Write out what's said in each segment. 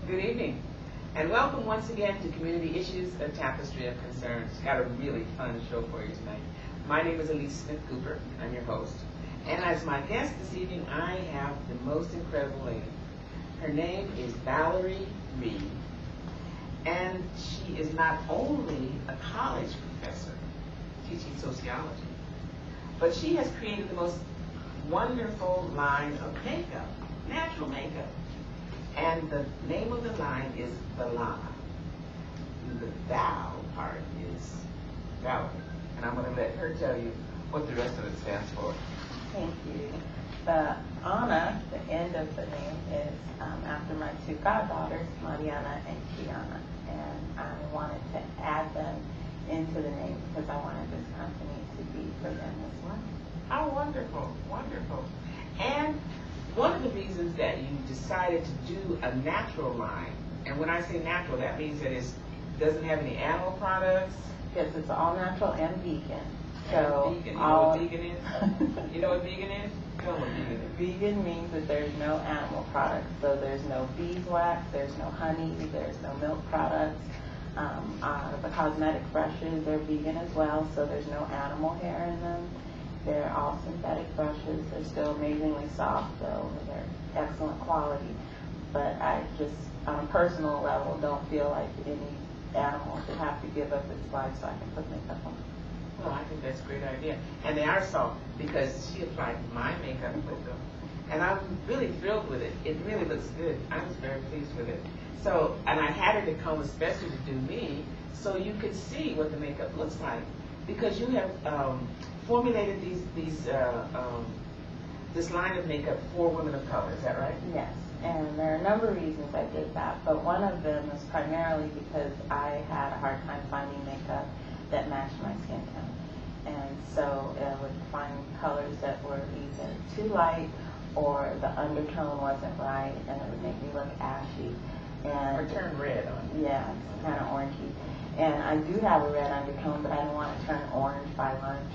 Good evening, and welcome once again to Community Issues, a Tapestry of Concerns. Got a really fun show for you tonight. My name is Alyce Smith Cooper. I'm your host. And as my guest this evening, I have the most incredible lady. Her name is Valerie Reed, and she is not only a college professor teaching sociology, but she has created the most wonderful line of makeup, natural makeup. And the name of the line is Valana. The Val part is Valerie. And I'm going to let her tell you what the rest of it stands for. Thank you. The Anna, the end of the name, is after my two goddaughters, Mariana and Kiana. And I wanted to add them into the name because I wanted this company to be for them as well. How wonderful, wonderful. And one of the reasons that you decided to do a natural line, and when I say natural, that means that it doesn't have any animal products. Yes, it's all natural and vegan. So vegan. You know what vegan is? You know what vegan is? Tell them what vegan is. Vegan means that there's no animal products. So there's no beeswax, there's no honey, there's no milk products. The cosmetic brushes, they're vegan as well, so there's no animal hair in them. They're all synthetic brushes. They're still amazingly soft, though. They're excellent quality. But I just, on a personal level, don't feel like any animal should have to give up its life so I can put makeup on. Well, I think that's a great idea. And they are soft because she applied my makeup with them. And I'm really thrilled with it. It really looks good. I was very pleased with it. So, and I had her to come especially to do me so you could see what the makeup looks like. Because you have formulated this line of makeup for women of color, is that right? Yes, and there are a number of reasons I did that, but one of them is primarily because I had a hard time finding makeup that matched my skin tone. And so I would find colors that were either too light or the undertone wasn't right and it would make me look ashy. Or turn red on you. Yeah, it's kind of orangey. And I do have a red undertone, but I didn't want to turn orange by lunch.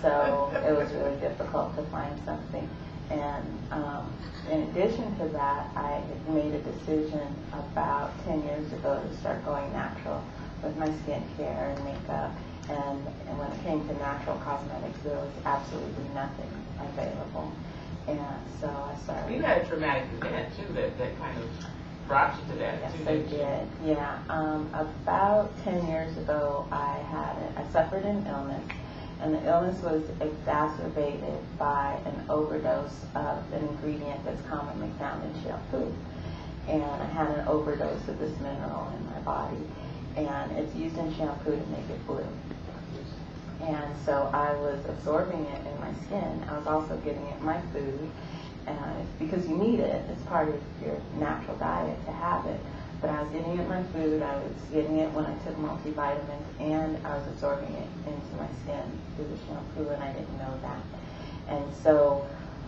So it was really difficult to find something. And in addition to that, I had made a decision about 10 years ago to start going natural with my skincare and makeup. And when it came to natural cosmetics, there was absolutely nothing available. And so I started. You had a traumatic event, too, that kind of brought you to that. Yes, too, I did. Yeah. About 10 years ago, I suffered an illness, and the illness was exacerbated by an overdose of an ingredient that's commonly found in shampoo. And I had an overdose of this mineral in my body, and it's used in shampoo to make it blue. And so I was absorbing it in my skin. I was also getting it in my food. Because you need it, it's part of your natural diet to have it. But I was getting it in my food, I was getting it when I took multivitamins, and I was absorbing it into my skin through the shampoo, and I didn't know that. And so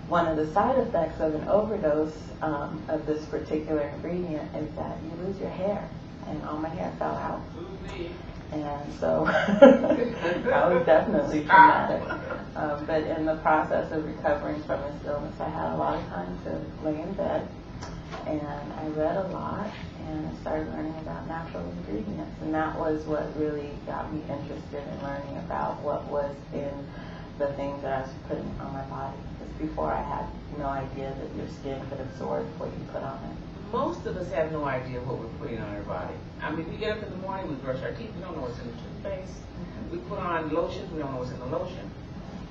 one of the side effects of an overdose of this particular ingredient is that you lose your hair, and all my hair fell out. And so that was definitely traumatic. But in the process of recovering from this illness, I had a lot of time to lay in bed, and I read a lot, and I started learning about natural ingredients. And that was what really got me interested in learning about what was in the things that I was putting on my body. Because before I had no idea that your skin could absorb what you put on it. Most of us have no idea what we're putting on our body. I mean, we get up in the morning, we brush our teeth, we don't know what's in the toothpaste. We put on lotion, we don't know what's in the lotion.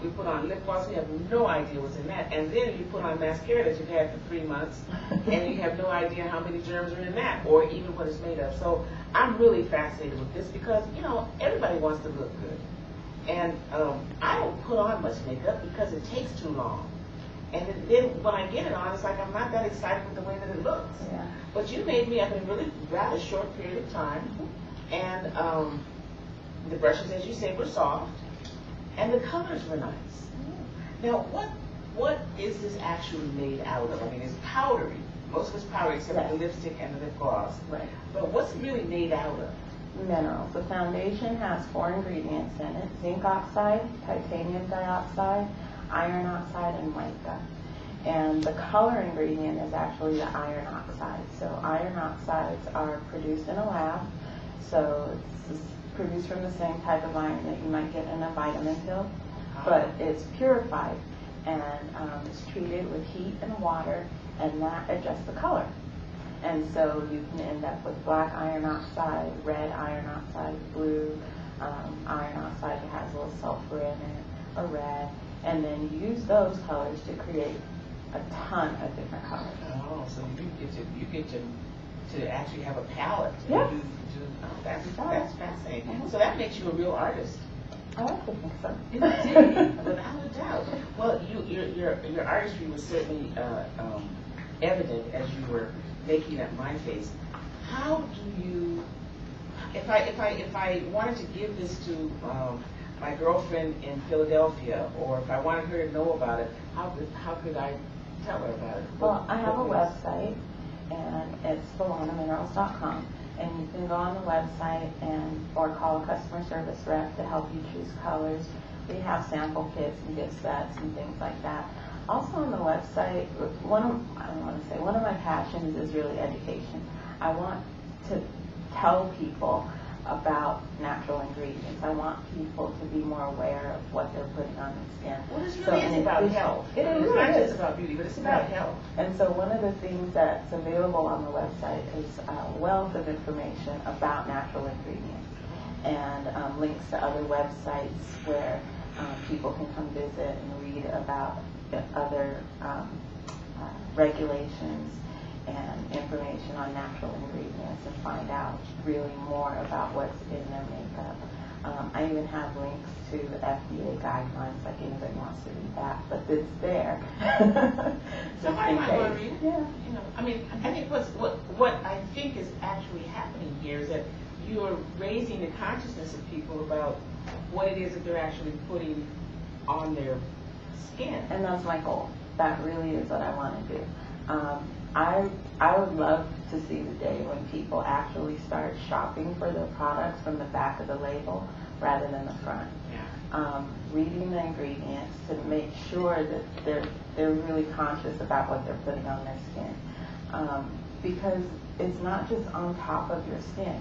We put on lip gloss, we have no idea what's in that. And then you put on mascara that you've had for 3 months, and you have no idea how many germs are in that, or even what it's made of. So I'm really fascinated with this because, you know, everybody wants to look good. And I don't put on much makeup because it takes too long. And then when I get it on, it's like I'm not that excited with the way that it looks. Yeah. But you made me up in a really rather short period of time. And the brushes, as you say, were soft. And the colors were nice. Now, what is this actually made out of? I mean, it's powdery. Most of it's powdery except for the lipstick and the lip gloss. Right. But what's it really made out of? Minerals. The foundation has 4 ingredients in it: zinc oxide, titanium dioxide, iron oxide, and mica. And the color ingredient is actually the iron oxide. So iron oxides are produced in a lab. So it's produced from the same type of iron that you might get in a vitamin pill, but it's purified and it's treated with heat and water, and that adjusts the color. And so you can end up with black iron oxide, red iron oxide, blue iron oxide that has a little sulfur in it, or red, and then you use those colors to create a ton of different colors. Oh, so you get to actually have a palette. Yes. That's fascinating. So that makes you a real artist. I like to think so. Indeed, without a doubt. Well, your artistry was certainly evident as you were making that mind face. How do you? If I wanted to give this to my girlfriend in Philadelphia, or if I wanted her to know about it, how could I tell her about it? Well, I have a website, and it's ValanaMinerals.com, and you can go on the website or call a customer service rep to help you choose colors. We have sample kits and gift sets and things like that. Also on the website, one of my passions is really education. I want to tell people about natural ingredients. I want people to be more aware of what they're putting on their skin. Well, this really is about health. It's not just about beauty, but it's about health. And so one of the things that's available on the website is a wealth of information about natural ingredients, and links to other websites where people can come visit and read about other regulations and information on natural ingredients, and find out really more about what's in their makeup. I even have links to FDA guidelines, like anybody wants to read that, but it's there. Somebody might want to read it. Yeah. You know, I mean, I think what I think is actually happening here is that you are raising the consciousness of people about what it is that they're actually putting on their skin. And that's my goal. That really is what I want to do. I would love to see the day when people actually start shopping for their products from the back of the label rather than the front. Yeah. Reading the ingredients to make sure that they're really conscious about what they're putting on their skin. Because it's not just on top of your skin.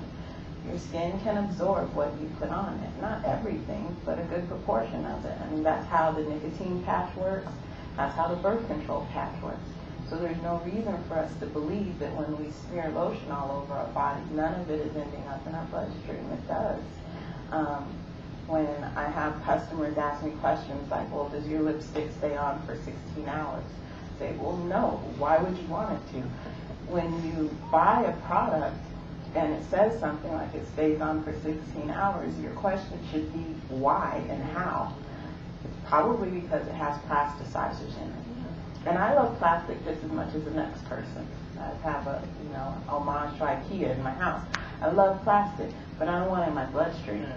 Your skin can absorb what you put on it. Not everything, but a good proportion of it. I mean, that's how the nicotine patch works. That's how the birth control patch works. So there's no reason for us to believe that when we smear lotion all over our bodies, none of it is ending up in our bloodstream. It does. When I have customers ask me questions like, well, does your lipstick stay on for 16 hours? I say, well, no. Why would you want it to? When you buy a product and it says something like it stays on for 16 hours, your question should be why and how. It's probably because it has plasticizers in it. And I love plastic just as much as the next person. I have a, homage to IKEA in my house. I love plastic, but I don't want it in my bloodstream. Right.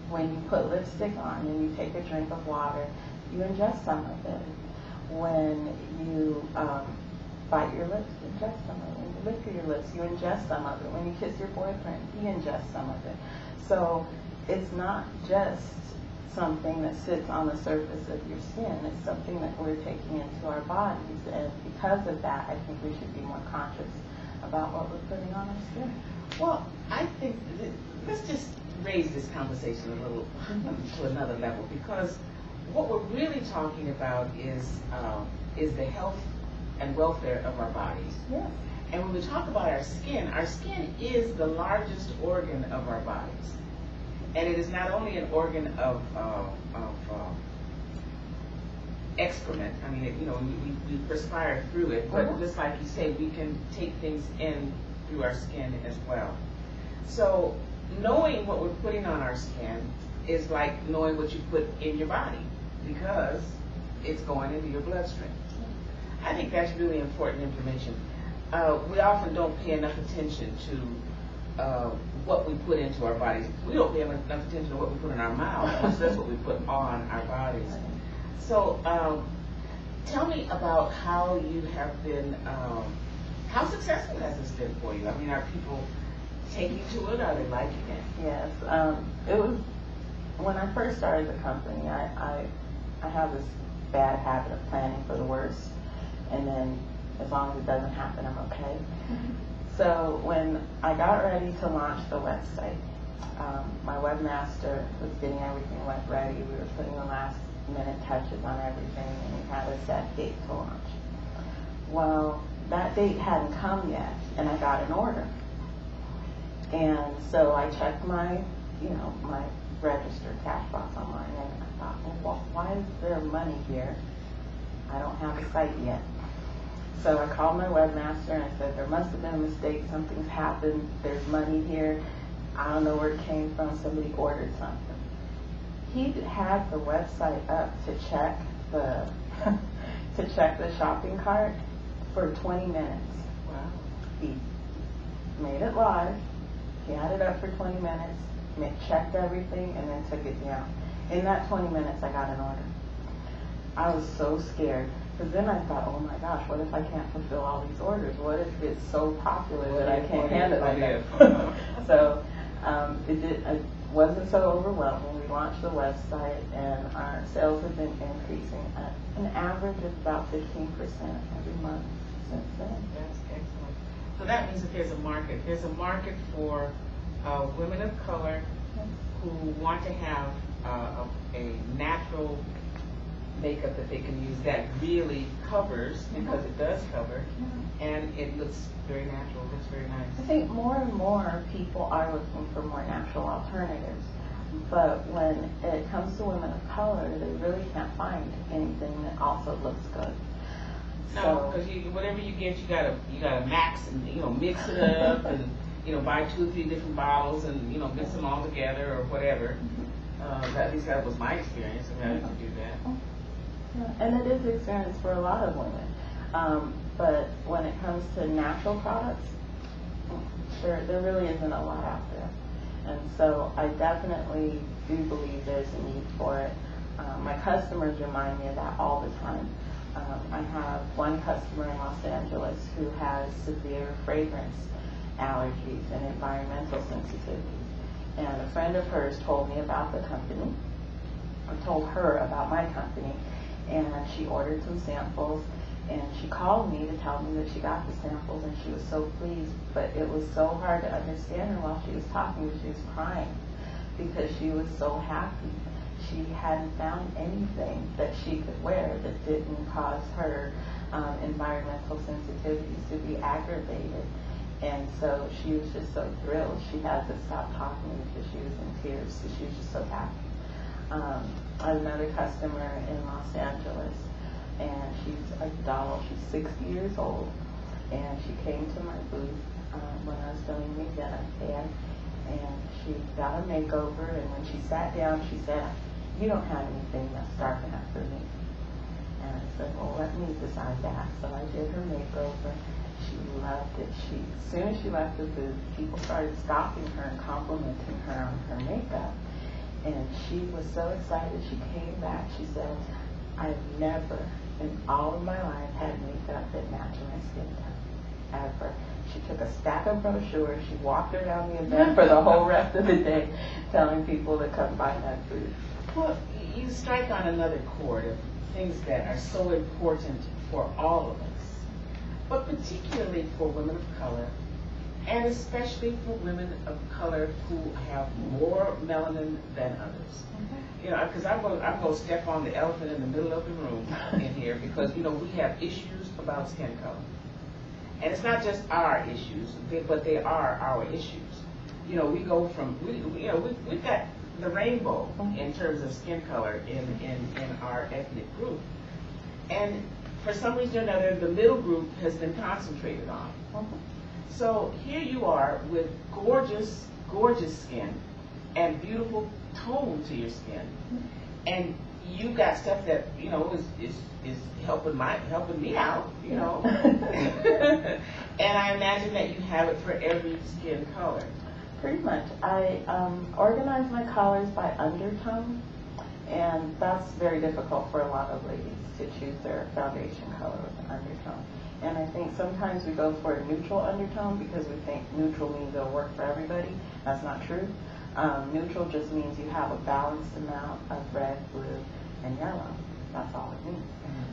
When you put lipstick on and you take a drink of water, you ingest some of it. When you bite your lips, you ingest some of it. When you lick your lips, you ingest some of it. When you kiss your boyfriend, he ingests some of it. So it's not just something that sits on the surface of your skin. It's something that we're taking into our bodies, and because of that, I think we should be more conscious about what we're putting on our skin. Well, I think let's just raise this conversation a little to another level, because what we're really talking about is the health and welfare of our bodies. Yeah. And when we talk about our skin is the largest organ of our bodies. And it is not only an organ of excrement. I mean, we perspire through it, but just like you say, we can take things in through our skin as well. So knowing what we're putting on our skin is like knowing what you put in your body, because it's going into your bloodstream. I think that's really important information. We often don't pay enough attention to what we put into our bodies. We don't pay enough attention to what we put in our mouths. That's what we put on our bodies. So tell me about how you have been, how successful has this been for you? I mean, are people taking to it? Are they liking it? Yes. It was, when I first started the company, I have this bad habit of planning for the worst, and then as long as it doesn't happen, I'm okay. So when I got ready to launch the website, my webmaster was getting everything ready. We were putting the last minute touches on everything, and we had a set date to launch. Well, that date hadn't come yet, and I got an order. And so I checked my registered cash box online, and I thought, well, why is there money here? I don't have a site yet. So I called my webmaster and I said, there must have been a mistake. Something's happened. There's money here. I don't know where it came from. Somebody ordered something. He had the website up to check the shopping cart for 20 minutes. Wow. He made it live. He had it up for 20 minutes, checked everything, and then took it down. In that 20 minutes, I got an order. I was so scared, because then I thought, oh my gosh, what if I can't fulfill all these orders? What if it's so popular that I can't handle it? So it wasn't so overwhelming. We launched the website, and our sales have been increasing at an average of about 15% every month since then. That's excellent. So that means that there's a market. There's a market for women of color who want to have a natural makeup that they can use that really covers, because it does cover, and it looks very natural. It looks very nice. I think more and more people are looking for more natural alternatives. But when it comes to women of color, they really can't find anything that also looks good. No, because whatever you get, you gotta max and mix it up and buy 2 or 3 different bottles and mix them all together or whatever. At least that was my experience of having to do that. Yeah, and it is experience for a lot of women. But when it comes to natural products, there really isn't a lot out there. And so I definitely do believe there's a need for it. My customers remind me of that all the time. I have one customer in Los Angeles who has severe fragrance allergies and environmental sensitivities. And a friend of hers told me about the company, or told her about my company, and she ordered some samples, and she called me to tell me that she got the samples, and she was so pleased, but it was so hard to understand her while she was talking. She was crying because she was so happy. She hadn't found anything that she could wear that didn't cause her environmental sensitivities to be aggravated. And so she was just so thrilled. She had to stop talking because she was in tears, so she was just so happy. I have another customer in Los Angeles, and she's a doll. She's 60 years old, and she came to my booth when I was doing the event there, and she got a makeover, and when she sat down, she said, "You don't have anything that's dark enough for me." And I said, "Well, let me decide that." So I did her makeover. She loved it. As soon as she left the booth, people started stopping her and complimenting her on her makeup. And she was so excited. She came back. She said, "I've never in all of my life had makeup that matched my skin tone, ever." She took a stack of brochures. She walked around the event for the whole rest of the day telling people to come by that booth. Well, you strike on another chord of things that are so important for all of us, but particularly for women of color, and especially for women of color who have more melanin than others. Because I'm going to step on the elephant in the middle of the room in here, because we have issues about skin color, and it's not just our issues, but they are our issues. We go from we've got the rainbow in terms of skin color in our ethnic group, and for some reason or another, the middle group has been concentrated on. So here you are with gorgeous, gorgeous skin and beautiful tone to your skin, and you got stuff that is helping me out, and I imagine that you have it for every skin color. Pretty much. I organize my colors by undertone, and that's very difficult for a lot of ladies to choose their foundation color with an undertone. And I think sometimes we go for a neutral undertone because we think neutral means it'll work for everybody. That's not true. Neutral just means you have a balanced amount of red, blue, and yellow. That's all it means.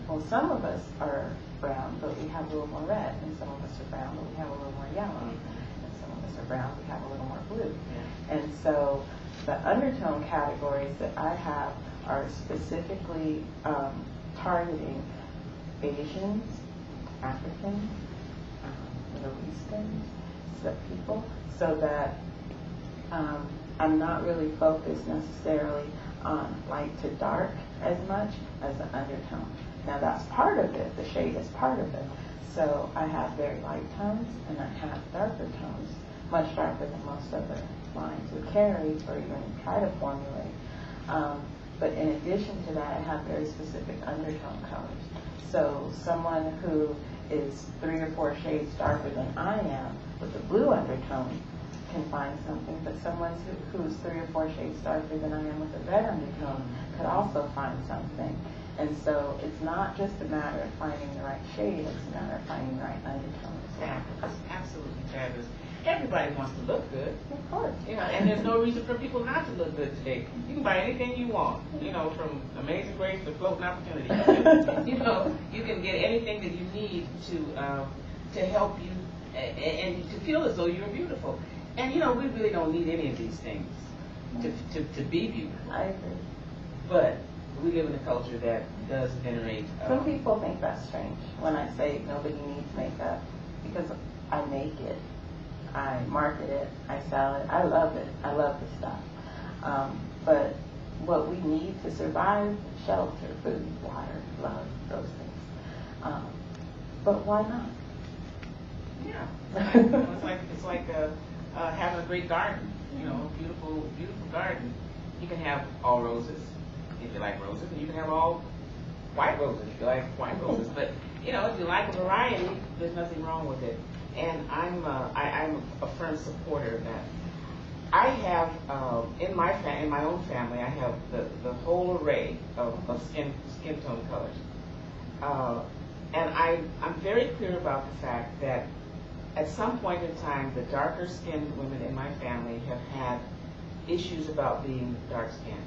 Well, some of us are brown, but we have a little more red, and some of us are brown, but we have a little more yellow, and some of us are brown, we have a little more blue. And so the undertone categories that I have are specifically targeting Asians, Africans, Middle Easterns, people, so that I'm not really focused necessarily on light to dark as much as the undertone. Now that's part of it, the shade is part of it. So I have very light tones and I have darker tones, much darker than most other lines would carry or even try to formulate. But in addition to that, I have very specific undertone colors. So someone who is 3 or 4 shades darker than I am with a blue undertone can find something, but someone who's 3 or 4 shades darker than I am with a red undertone could also find something. And so it's not just a matter of finding the right shade, it's a matter of finding the right undertone. That's absolutely fabulous. Everybody wants to look good. Of course. You know, and there's no reason for people not to look good today. You can buy anything you want, you know, from Amazing Grace to Floating Opportunity. You know, you can get anything that you need to help you and to feel as though you're beautiful. And, you know, we really don't need any of these things to be beautiful. I agree. But we live in a culture that does venerate. Some people think that's strange when I say nobody needs makeup because I make it. I market it, I sell it, I love it, I love the stuff. But what we need to survive, shelter, food, water, love, those things. But why not? Yeah, it's like having a great garden, you know, beautiful garden. You can have all roses if you like roses, and you can have all white roses if you like white roses. But, you know, if you like a variety, there's nothing wrong with it. And I'm a firm supporter of that. I have in my own family, I have the whole array of skin tone colors, and I'm very clear about the fact that at some point in time, the darker skinned women in my family have had issues about being dark skinned,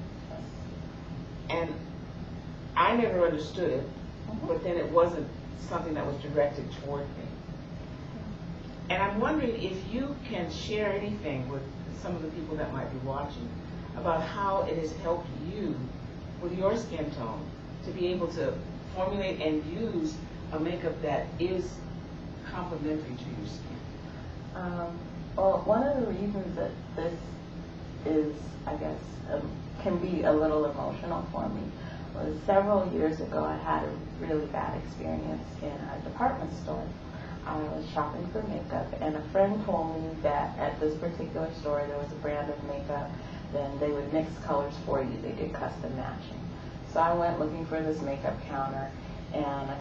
and I never understood it. But then it wasn't something that was directed toward me. And I'm wondering if you can share anything with some of the people that might be watching about how it has helped you with your skin tone to be able to formulate and use a makeup that is complementary to your skin. Well, one of the reasons that this is, I guess, can be a little emotional for me was several years ago I had a really bad experience in a department store. I was shopping for makeup, and a friend told me that at this particular store there was a brand of makeup, then they would mix colors for you. They did custom matching. So I went looking for this makeup counter, and I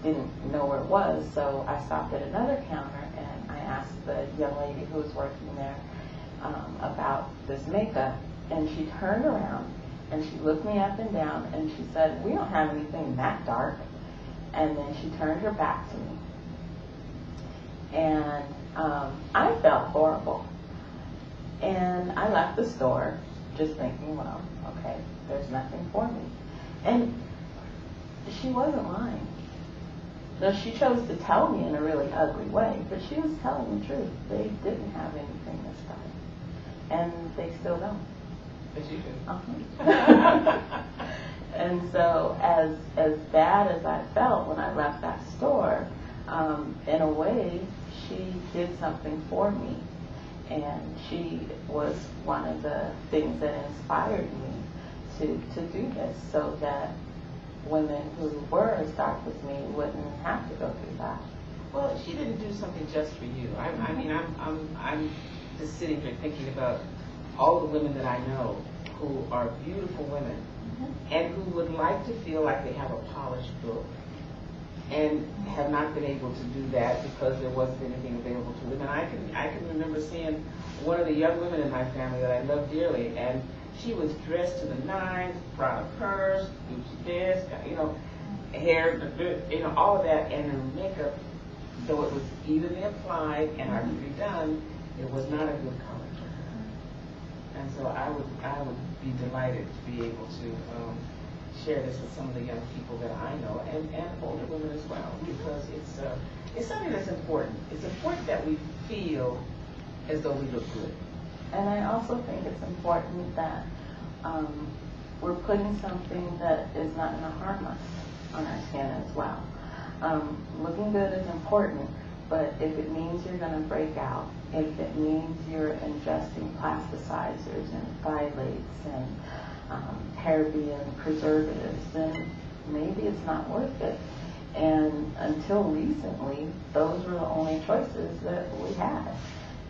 didn't know where it was, so I stopped at another counter, and I asked the young lady who was working there about this makeup, and she turned around, and she looked me up and down, and she said, "We don't have anything that dark." And then she turned her back to me. And I felt horrible. And I left the store just thinking, well, okay, there's nothing for me. And she wasn't lying. So she chose to tell me in a really ugly way, but she was telling the truth. They didn't have anything this time. And they still don't. But you do. And so as bad as I felt when I left that store, in a way, she did something for me. And she was one of the things that inspired me to do this, so that women who were as dark as me wouldn't have to go through that. Well, she didn't do something just for you. I mean, I'm just sitting here thinking about all the women that I know who are beautiful women and who would like to feel like they have a polished book and have not been able to do that because there wasn't anything available to them. And I can remember seeing one of the young women in my family that I love dearly, and she was dressed to the nines, Prada purse, Gucci this, you know, hair, you know, all of that, and her makeup, though it was evenly applied and artfully done, it was not a good color to her. And so I would be delighted to be able to share this with some of the young people that I know, and older women as well, because it's something that's important. It's important that we feel as though we look good. And I also think it's important that we're putting something that is not going to harm us on our skin as well. Looking good is important, but if it means you're going to break out, if it means you're ingesting plasticizers and phthalates and paraben preservatives, then maybe it's not worth it. And until recently, those were the only choices that we had.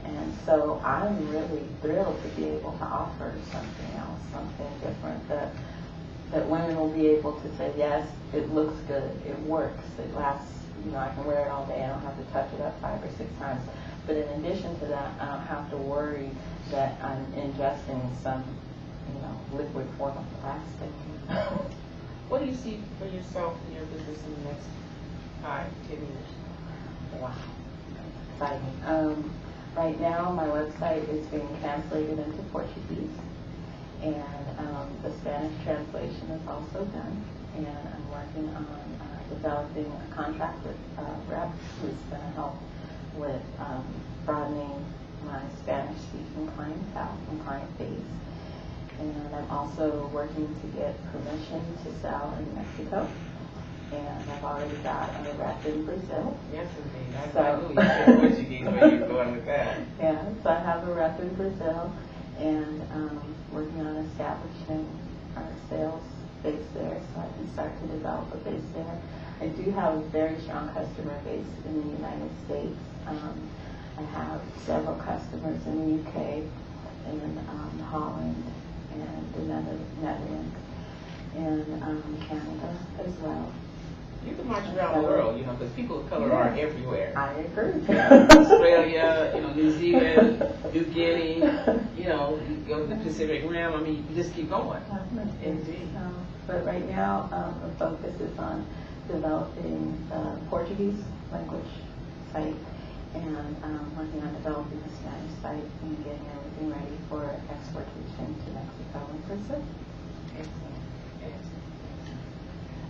And so I'm really thrilled to be able to offer something else, something different that women will be able to say, yes, it looks good, it works, it lasts, I can wear it all day, I don't have to touch it up 5 or 6 times. But in addition to that, I don't have to worry that I'm ingesting some, liquid form of plastic. What do you see for yourself in your business in the next 5, 10 years? Wow, exciting. Right now, my website is being translated into Portuguese, and the Spanish translation is also done. And I'm working on developing a contract with rep who's going to help with broadening my Spanish-speaking clientele and client base. And I'm also working to get permission to sell in Mexico. And I've already got a rep in Brazil. Yes, indeed. I knew you said Portuguese where you're going with that. Yeah, so I have a rep in Brazil, and working on establishing our sales base there so I can start to develop a base there. I do have a very strong customer base in the United States. I have several customers in the UK, in Holland, and the Netherlands, and Canada as well. You can march around the world, because people of color are everywhere. I agree. Australia, New Zealand, New Guinea, you go to the Pacific Rim. You just keep going. Indeed. But right now, the focus is on developing the Portuguese language site and working on developing the Spanish site and getting everything ready for exportation to Mexico and Brazil. Excellent.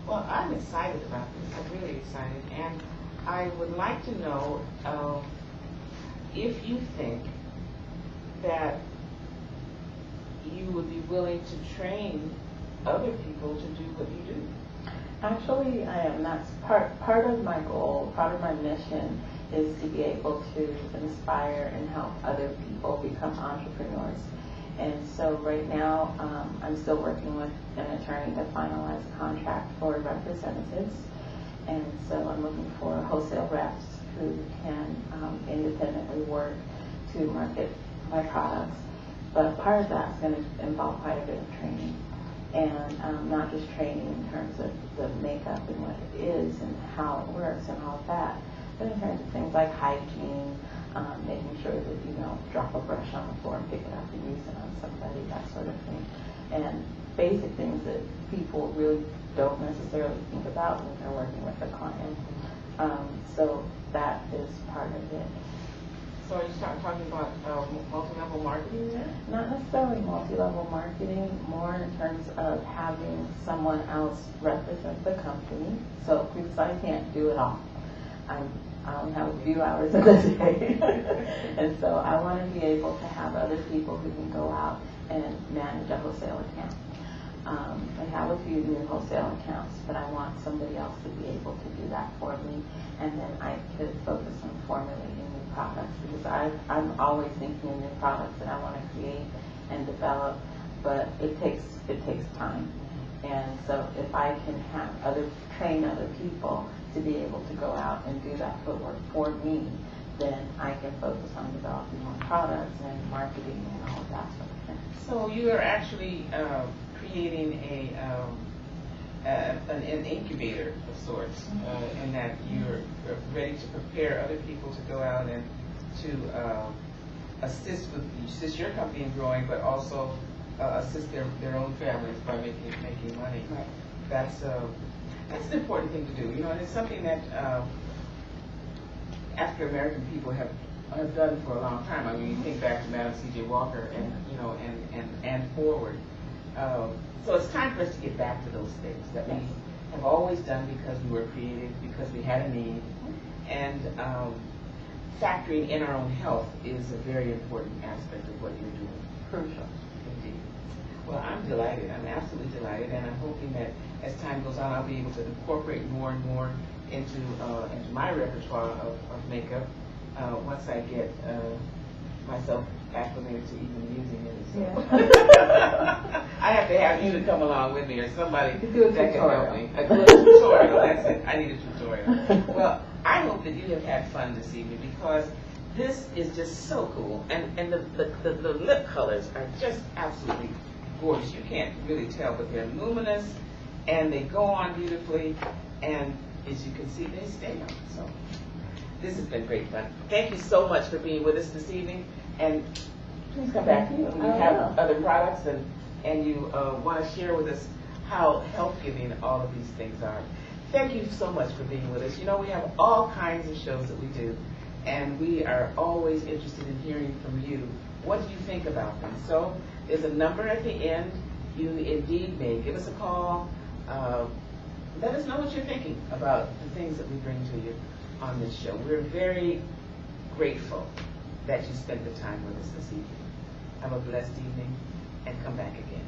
Well, I'm excited about this. I'm really excited. And I would like to know if you think that you would be willing to train other people to do what you do. Actually, I am. That's part of my goal, part of my mission is to be able to inspire and help other people become entrepreneurs. And so right now, I'm still working with an attorney to finalize a contract for representatives. And so I'm looking for wholesale reps who can independently work to market my products. But part of that is going to involve quite a bit of training. And not just training in terms of the makeup and what it is and how it works and all of that, but in terms of things like hygiene, making sure that you don't drop a brush on the floor and pick it up and use it on somebody, that sort of thing. And basic things that people really don't necessarily think about when they're working with a client. So that is part of it. So are you talking about multi-level marketing there? Not necessarily multi-level marketing, more in terms of having someone else represent the company. So because I can't do it all. I only have a few hours in the day. And so I want to be able to have other people who can go out and manage a wholesale account. I have a few new wholesale accounts, but I want somebody else to be able to do that for me. And then I could focus on formulating new products, because I'm always thinking of new products that I want to create and develop, but it takes time. And so if I can train other people to be able to go out and do that footwork for me, then I can focus on developing more products and marketing and all of that sort of thing. So you are actually creating an incubator of sorts, in that you're ready to prepare other people to go out and to assist your company in growing, but also assist their own families by making money. Right. That's an important thing to do, and it's something that African American people have done for a long time. I mean, you think back to Madam C.J. Walker and and forward. So it's time for us to get back to those things that we have always done because we were creative, because we had a need, and factoring in our own health is a very important aspect of what you're doing. Crucial. Indeed. Well, I'm delighted. I'm absolutely delighted, and I'm hoping that as time goes on, I'll be able to incorporate more and more into my repertoire of makeup once I get myself acclimated to even using it. So. I have to have you to come along with me, or somebody that can help me. A good tutorial. That's it. I need a tutorial. Well, I hope that you have had fun this evening, because this is just so cool, and the lip colors are just absolutely gorgeous. You can't really tell, but they're luminous, and they go on beautifully, and as you can see, they stay on. So this has been great fun. Thank you so much for being with us this evening, and please come back when you have other products and you want to share with us how health-giving all of these things are. Thank you so much for being with us. You know, we have all kinds of shows that we do, and we are always interested in hearing from you. What do you think about them? So there's a number at the end. You indeed may give us a call. Let us know what you're thinking about the things that we bring to you on this show. We're very grateful that you spent the time with us this evening. Have a blessed evening, and come back again.